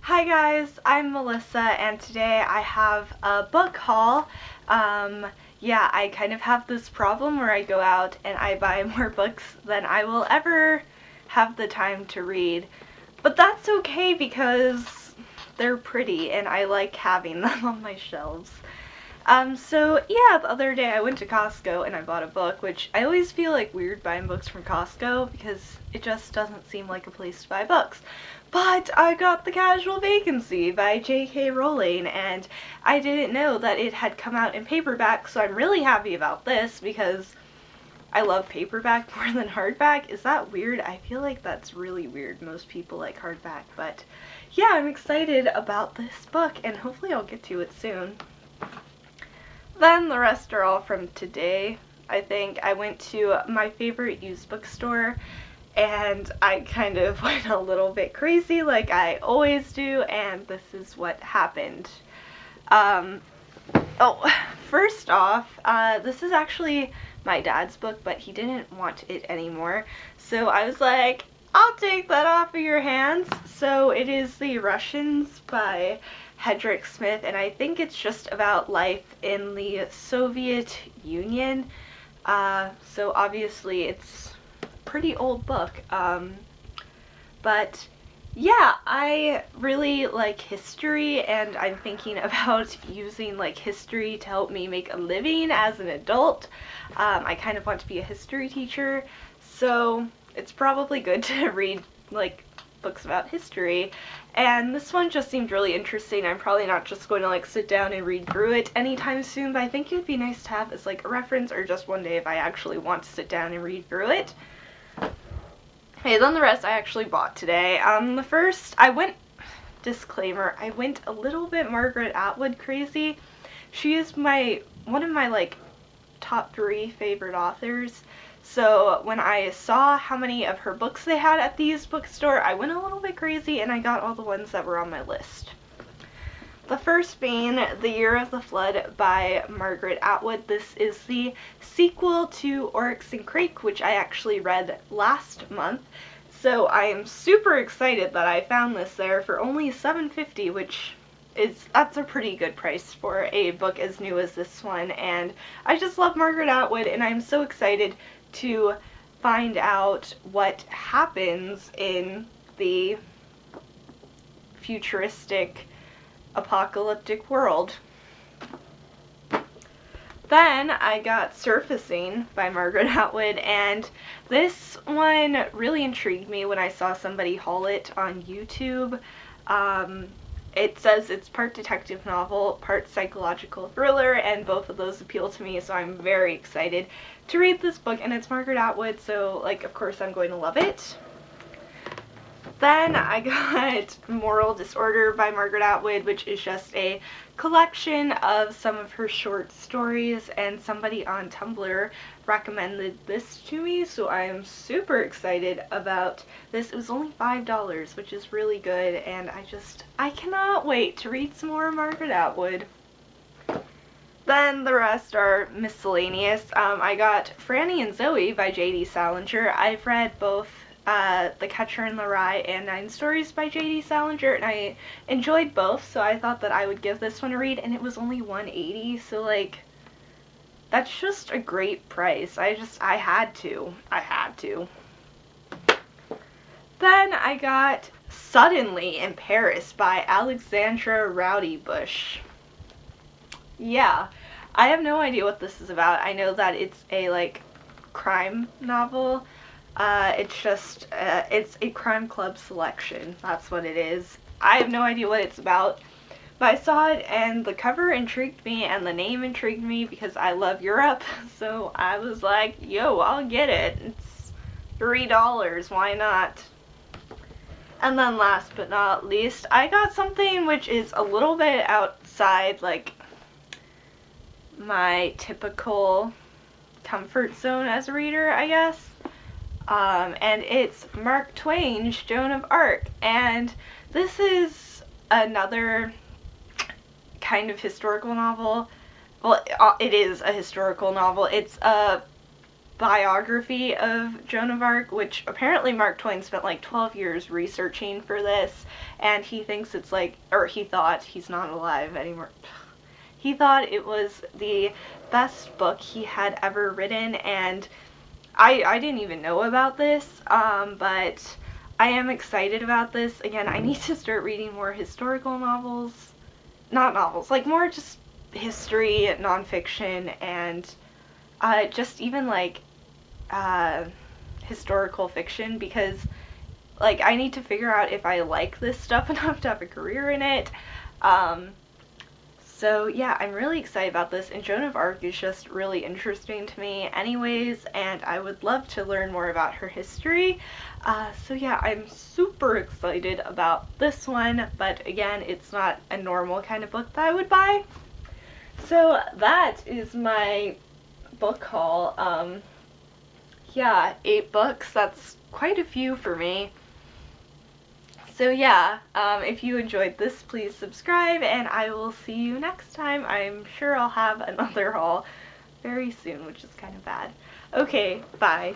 Hi guys, I'm Melissa and today I have a book haul. Yeah, I kind of have this problem where I go out and I buy more books than I will ever have the time to read. But that's okay because they're pretty and I like having them on my shelves. So yeah, the other day I went to Costco and I bought a book, which I always feel like weird buying books from Costco because it just doesn't seem like a place to buy books. But I got The Casual Vacancy by J.K. Rowling, and I didn't know that it had come out in paperback, so I'm really happy about this because I love paperback more than hardback. Is that weird? I feel like that's really weird. Most people like hardback, but yeah, I'm excited about this book, and hopefully I'll get to it soon. Then the rest are all from today. I think I went to my favorite used bookstore and I kind of went a little bit crazy like I always do, and this is what happened. First off, this is actually my dad's book, but he didn't want it anymore. So I was like, I'll take that off of your hands. So it is The Russians by Hedrick Smith, and I think it's just about life in the Soviet Union. So obviously it's a pretty old book. But yeah, I really like history, and I'm thinking about using like history to help me make a living as an adult. I kind of want to be a history teacher, so it's probably good to read like books about history. And this one just seemed really interesting. I'm probably not just going to like sit down and read through it anytime soon, but I think it would be nice to have as like a reference or just one day if I actually want to sit down and read through it. Okay, then the rest I actually bought today. Disclaimer, I went a little bit Margaret Atwood crazy. She is one of my like top 3 favorite authors. So when I saw how many of her books they had at the used bookstore, I went a little bit crazy and I got all the ones that were on my list. The first being The Year of the Flood by Margaret Atwood. This is the sequel to Oryx and Crake, which I actually read last month. So I am super excited that I found this there for only $7.50, that's a pretty good price for a book as new as this one. And I just love Margaret Atwood, and I'm so excited to find out what happens in the futuristic apocalyptic world. Then I got Surfacing by Margaret Atwood, and this one really intrigued me when I saw somebody haul it on YouTube. It says it's part detective novel, part psychological thriller, and both of those appeal to me, so I'm very excited to read this book, and it's Margaret Atwood, so like of course I'm going to love it. Then I got Moral Disorder by Margaret Atwood, which is just a collection of some of her short stories, and somebody on Tumblr recommended this to me, so I am super excited about this. It was only $5, which is really good, and I cannot wait to read some more Margaret Atwood. Then the rest are miscellaneous. I got Franny and Zoe by J.D. Salinger. I've read both The Catcher in the Rye and 9 Stories by J.D. Salinger, and I enjoyed both, so I thought that I would give this one a read, and it was only $1.80, so like, that's just a great price. I had to. Then I got Suddenly in Paris by Alexandra Rowdybush. Yeah, I have no idea what this is about. I know that it's a like crime novel. It's a crime club selection. That's what it is. I have no idea what it's about, but I saw it and the cover intrigued me and the name intrigued me because I love Europe, so I was like, yo, I'll get it. It's $3, why not? And then last but not least, I got something which is a little bit outside like my typical comfort zone as a reader, I guess. And it's Mark Twain's Joan of Arc, and this is another kind of historical novel. Well, it is a historical novel. It's a biography of Joan of Arc, which apparently Mark Twain spent like 12 years researching for this, and he thinks it's like, or he thought, he's not alive anymore, he thought it was the best book he had ever written, and I didn't even know about this, but I am excited about this. Again, I need to start reading more historical novels, not novels, like more just history, nonfiction, and just even like historical fiction, because like I need to figure out if I like this stuff enough to have a career in it. So yeah, I'm really excited about this, and Joan of Arc is just really interesting to me anyways, and I would love to learn more about her history. So yeah, I'm super excited about this one, but again, it's not a normal kind of book that I would buy. So that is my book haul. Yeah, 8 books, that's quite a few for me. So yeah, if you enjoyed this, please subscribe, and I will see you next time. I'm sure I'll have another haul very soon, which is kind of bad. Okay, bye.